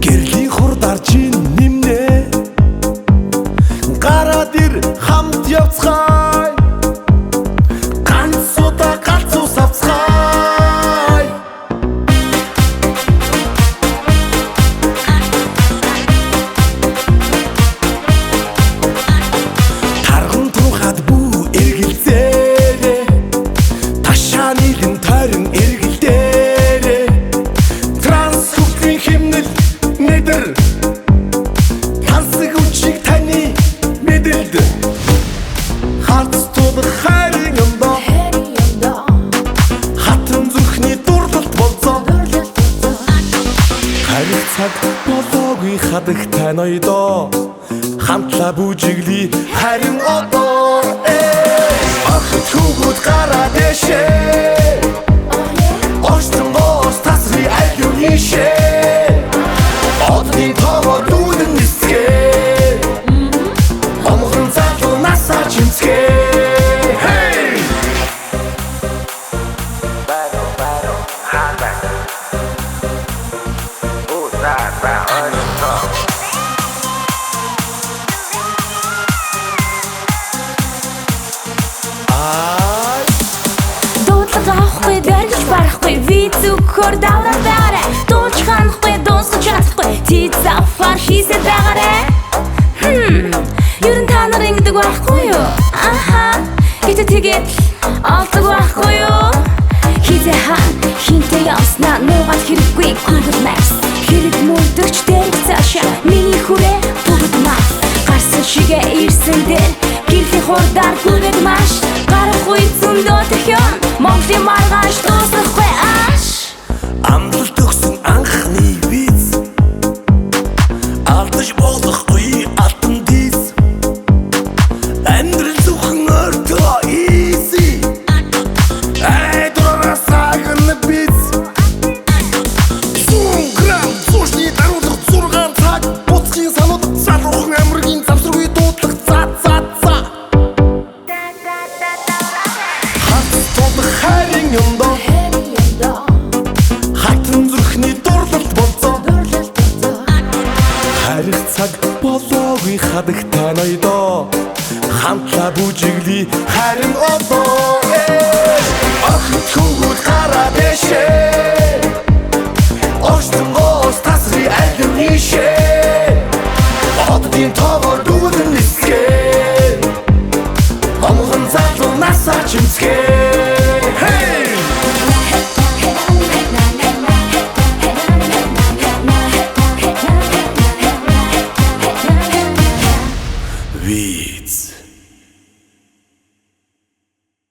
Гэрлийн хурдар чин нэмнэ гараад ир хамт явцгаая ганц удаа галзуус авцгаая тарган тухад бүү эргэлзээрэ ташаа нийлэн тойрон эргэлдээрэ трансхүтгийн химнэл Мэдэр тансаг үчиг таны мэдэлд хацтууд хайрын ёндоо хатан зүрхний дурлалт болцоо харих цаг болоогүй хадагтай ноёдоо хамтлаа бүжиглий харин одоо ахт хүүгүүд гараа дэшээ Остон гоос тасри айлуу нийшээ Одны тоогоор дүүнэн нисгээ Омхон залуу насаа чимсгээ Battle, hot battle. Ooh, that, Дуудлага авахгүй, дэргэж барахгүй Вид зүгхөр давраад байгаарэ Дуулж ханахгүй, дуусгаж чадахгүй Тид завхаар хийсэд байгаарэ Ер нь та нар ингэдэг байхгүй юу? Аха Гэтэ тэгээд олдог байхгүй юу? Хизээ хаан, хинтээ явснаа нуугаад хэрэггүй Google Maps Хэрэг мөрдөгч дэрэг цаашаа Миний хүрээ бүгд мас Гарсан шигээ ирсэн дээр Гэрлийн хурдаар гүрэг маш Гарах үе зөндөө төхөн Монголын маргааш дуусахгүй ааш Амлалт өгсөн анхны виз Алдаж болохгүй алтан диз Амьдрал зөвхөн өртөө easy Дураараа сагна биз Зүүн грам цуушны даруулах 6 цаг Буцхийн санууд салуухан амргийн завсргүй дуудлах за Хацтууд хайрын ёндоо хатан зүрхний дурлалт болцоо харих цаг болоогүй хадагтай ноёдоо хамтлаа бүжиглий харин одоо ахт хүүгүүд гараа дэшээ Остон гоос тасри айлуу нийшээ Одны тоогоор дүүнэн нисгээ Омхон залуу насаа чимсгээ